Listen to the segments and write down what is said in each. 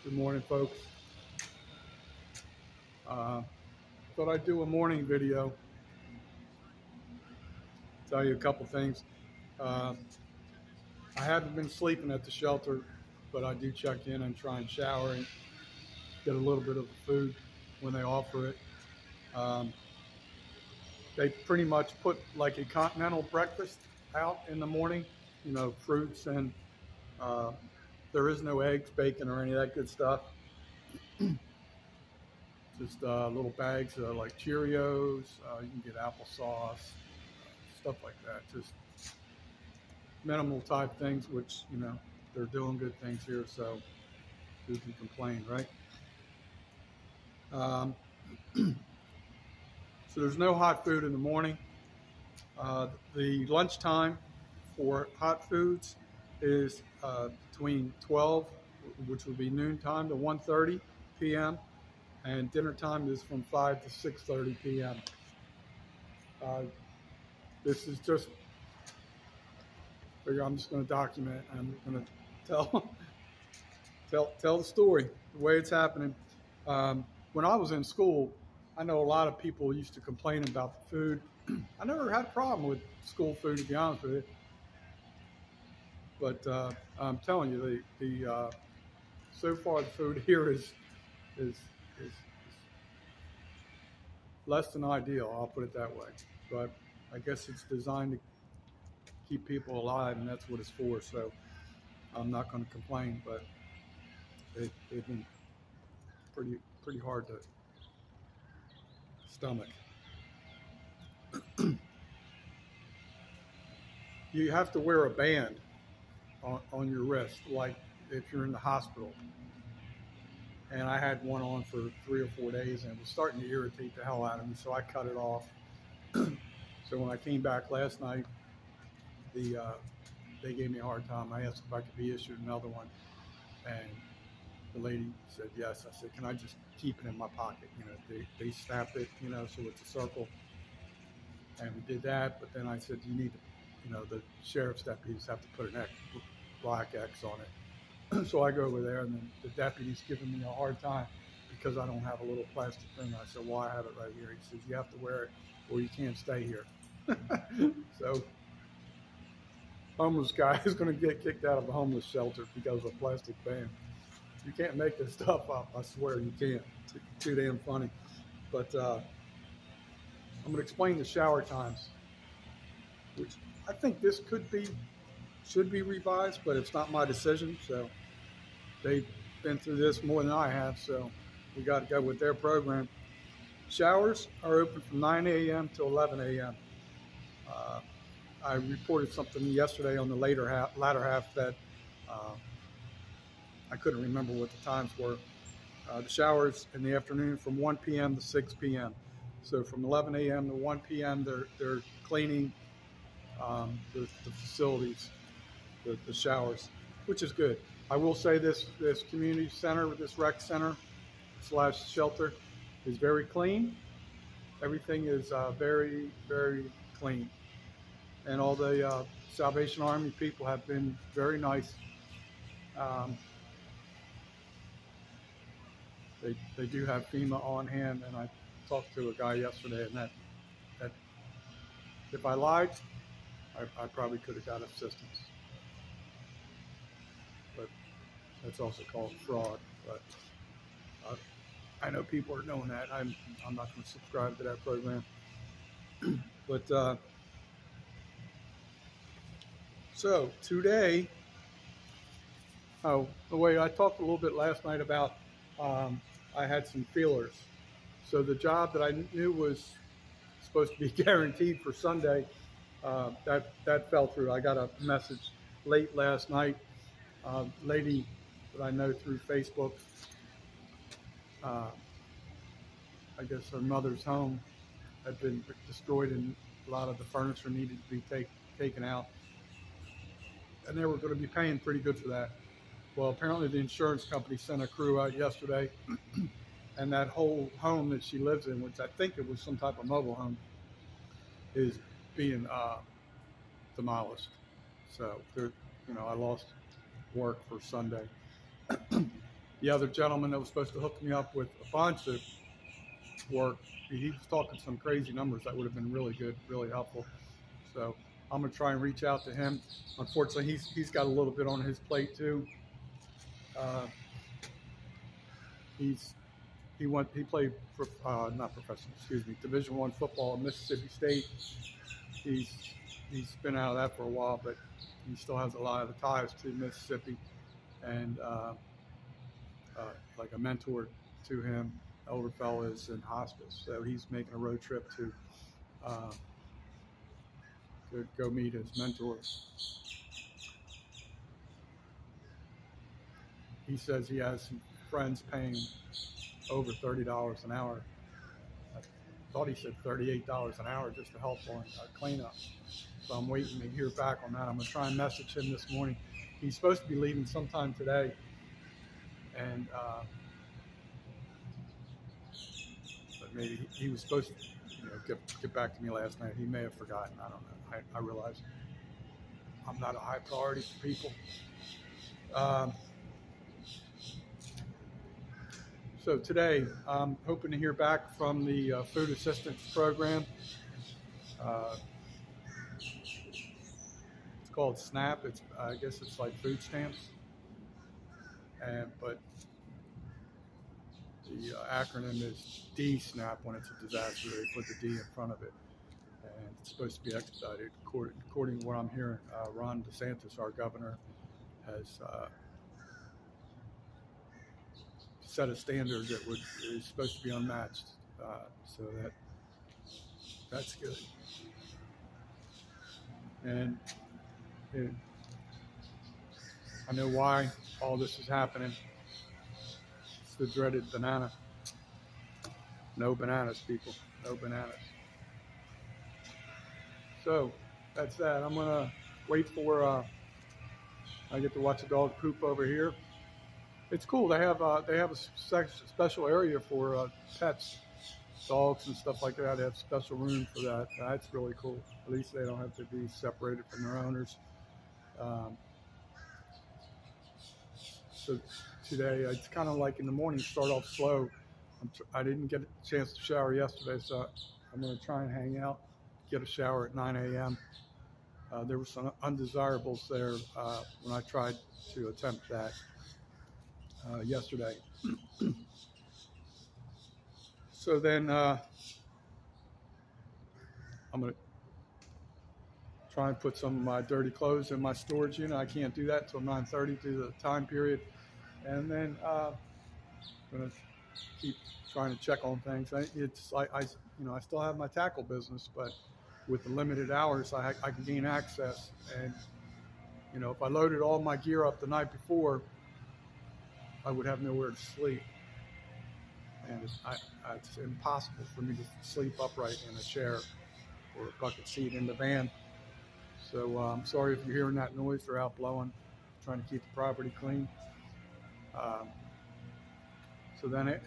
Good morning, folks. Thought I'd do a morning video, tell you a couple things. Uh, I haven't been sleeping at the shelter, but I do check in and try and shower and get a little bit of food when they offer it. Um, they pretty much put like a continental breakfast out in the morning, fruits and uh, there is no eggs, bacon, or any of that good stuff. Just little bags like Cheerios. You can get applesauce, stuff like that. Just minimal type things, which, they're doing good things here, so who can complain, right? Um, so there's no hot food in the morning. The lunchtime for hot foods is between 12, which would be noontime, to 1:30 p.m., and dinner time is from 5 to 6:30 p.m. This is just, I'm just going to document. I'm going to tell the story the way it's happening. When I was in school, I know a lot of people used to complain about the food. I never had a problem with school food, to be honest with you. But I'm telling you, the so far the food here is less than ideal. I'll put it that way. But I guess it's designed to keep people alive, and that's what it's for. So I'm not going to complain, but they've been pretty hard to stomach. You have to wear a band on your wrist, like if you're in the hospital. And I had one on for 3 or 4 days, and it was starting to irritate the hell out of me, so I cut it off. So when I came back last night, they gave me a hard time. I asked if I could be issued another one, and the lady said yes. I said, can I just keep it in my pocket? They snap it, so it's a circle. And we did that, but then I said, you need to, the sheriff's deputies have to put an black X on it. So I go over there, and then the deputy's giving me a hard time because I don't have a little plastic thing. I said, well, I have it right here. He says, you have to wear it or you can't stay here. So homeless guy is going to get kicked out of a homeless shelter because of a plastic band. You can't make this stuff up. I swear you can't. It's too damn funny. But I'm going to explain the shower times, which I think this should be revised, but it's not my decision. So they've been through this more than I have, so we got to go with their program. Showers are open from 9 a.m. to 11 a.m. I reported something yesterday on the latter half that I couldn't remember what the times were. The showers in the afternoon from 1 p.m. to 6 p.m. So from 11 a.m. to 1 p.m. they're cleaning the facilities, the showers, which is good. I will say this community center, this rec center / shelter, is very clean. Everything is very, very clean. And all the Salvation Army people have been very nice. They do have FEMA on hand, and I talked to a guy yesterday, and that if I lied, I probably could have got assistance. But that's also called fraud. But I know people are doing that. I'm not going to subscribe to that program. But so today, the way I talked a little bit last night about I had some feelers. So the job that I knew was supposed to be guaranteed for Sunday, that fell through. I got a message late last night. Lady that I know through Facebook, I guess her mother's home had been destroyed and a lot of the furniture needed to be taken out. And they were going to be paying pretty good for that. Well, apparently the insurance company sent a crew out yesterday, and that whole home that she lives in, which I think it was some type of mobile home, is being demolished. So I lost work for Sunday. the other gentleman that was supposed to hook me up with a bunch of work, he was talking some crazy numbers that would have been really good, really helpful. So I'm gonna try and reach out to him. Unfortunately, he's got a little bit on his plate too. Uh, he played for not professional, excuse me, Division I football at Mississippi State. He's been out of that for a while, but he still has a lot of ties to Mississippi, and like a mentor to him. Elder fellow is in hospice, so he's making a road trip to go meet his mentor. He says he has some friends paying over $30 an hour. I thought he said $38 an hour just to help on cleanup. So I'm waiting to hear back on that. I'm gonna try and message him this morning. He's supposed to be leaving sometime today, and but maybe he was supposed to, get back to me last night. He may have forgotten. I don't know. I realize I'm not a high priority for people. So today, I'm hoping to hear back from the food assistance program. It's called SNAP. I guess it's like food stamps, but the acronym is DSNAP. When it's a disaster, they put the D in front of it, and it's supposed to be expedited. According to what I'm hearing, Ron DeSantis, our governor, has set a standard that is supposed to be unmatched. So that's good. And I know why all this is happening. It's the dreaded banana. No bananas, people. No bananas. So that's that. I'm gonna wait for I get to watch a dog poop over here. It's cool. They have a special area for pets, dogs and stuff like that. They have a special room for that. That's really cool. At least they don't have to be separated from their owners. So today, it's kind of like in the morning, start off slow. I didn't get a chance to shower yesterday, so I'm going to try and hang out, get a shower at 9 a.m. There were some undesirables there when I tried to attempt that yesterday. So then I'm going to try and put some of my dirty clothes in my storage unit. I can't do that until 9:30 due to the time period. And then I'm going to keep trying to check on things. I still have my tackle business, but with the limited hours, I can gain access. And, if I loaded all my gear up the night before, I would have nowhere to sleep. And it's impossible for me to sleep upright in a chair or a bucket seat in the van. So I'm sorry if you're hearing that noise. They're out blowing, trying to keep the property clean. So then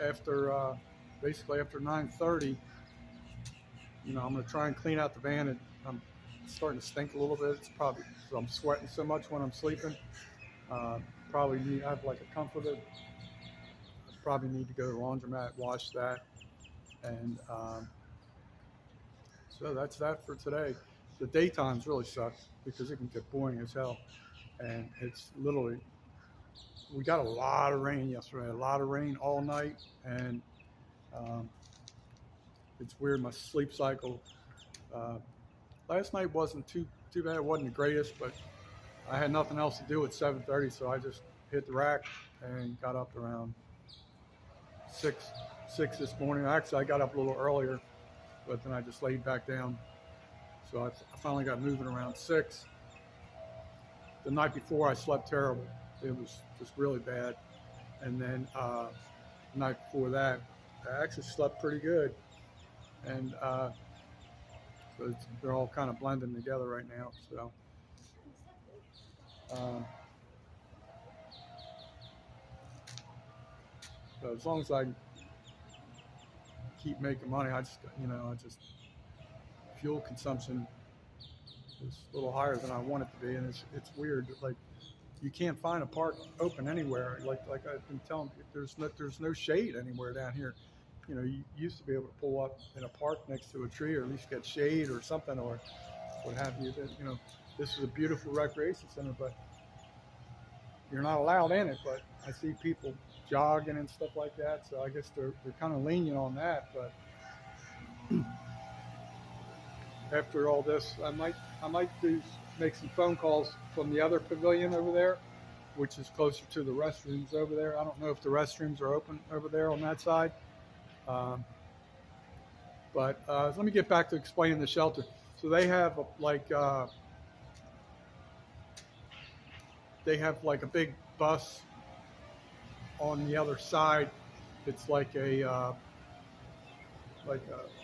basically after 9:30, I'm going to try and clean out the van. And I'm starting to stink a little bit. It's probably because I'm sweating so much when I'm sleeping. Probably need to have like a comforter. Probably need to go to the laundromat, wash that. And so that's that for today. The daytimes really suck because it can get boring as hell. And it's literally, we got a lot of rain yesterday, a lot of rain all night. And it's weird, my sleep cycle. Last night wasn't too bad. It wasn't the greatest, but I had nothing else to do at 7:30, so I just hit the rack and got up around 6 this morning. Actually, I got up a little earlier, but then I just laid back down. So I finally got moving around 6. The night before, I slept terrible. It was just really bad. And then the night before that, I actually slept pretty good. And so they're all kind of blending together right now. So as long as I keep making money, I just fuel consumption is a little higher than I want it to be, and it's weird. Like you can't find a park open anywhere. Like I've been telling you, there's no shade anywhere down here. You know, you used to be able to pull up in a park next to a tree, or at least get shade or something, or what have you. That, you know, this is a beautiful recreation center, but you're not allowed in it. But I see people jogging and stuff like that, so I guess they're kind of lenient on that. But after all this, I might make some phone calls from the other pavilion over there, which is closer to the restrooms over there. I don't know if the restrooms are open over there on that side. Um, but let me get back to explaining the shelter. So they have like a big bus on the other side. It's like they call it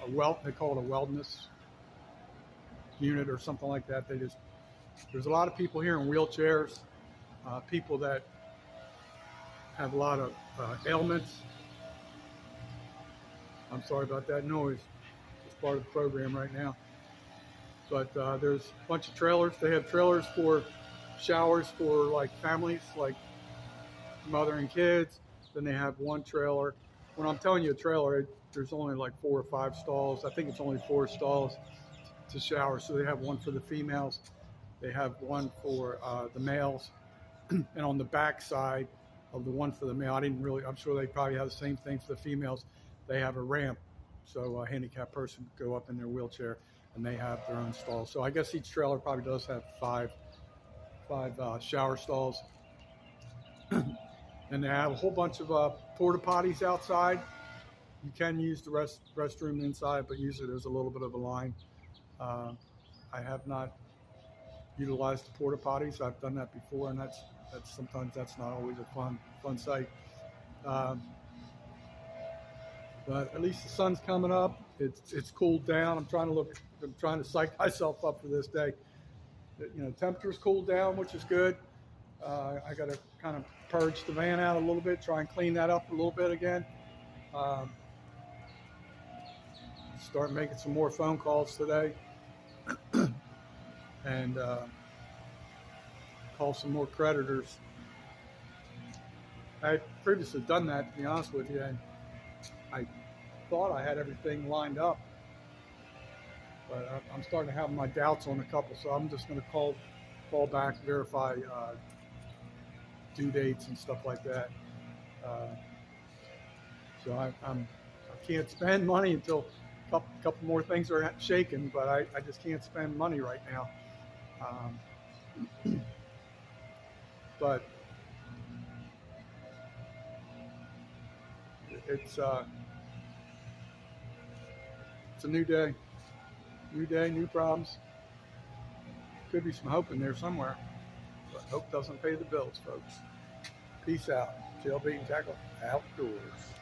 a wellness unit or something like that. There's a lot of people here in wheelchairs, people that have a lot of ailments. I'm sorry about that noise. It's part of the program right now. But there's a bunch of trailers. They have trailers for showers for like families, like mother and kids. Then they have one trailer. When I'm telling you a trailer, there's only like 4 or 5 stalls. I think it's only 4 stalls to shower. So they have one for the females. They have one for the males. And on the back side of the one for the male, I'm sure they probably have the same thing for the females. They have a ramp, so a handicapped person could go up in their wheelchair, and they have their own stalls. So I guess each trailer probably does have five shower stalls. And they have a whole bunch of porta potties outside. You can use the restroom inside, but usually there's a little bit of a line. I have not utilized the porta potties. I've done that before, and that's sometimes that's not always a fun sight. But at least the sun's coming up. It's cooled down. I'm trying to psych myself up for this day. You know, temperature's cooled down, which is good. I got to kind of purge the van out a little bit, try and clean that up a little bit again. Start making some more phone calls today, and call some more creditors. I had previously done that, to be honest with you, and I thought I had everything lined up, but I'm starting to have my doubts on a couple, so I'm just going to call back, verify due dates and stuff like that. So I can't spend money until a couple more things are shaken, but I just can't spend money right now. But it's a new day, new problems. Could be some hope in there somewhere, but hope doesn't pay the bills, folks. Peace out. JLB and Tackle Outdoors.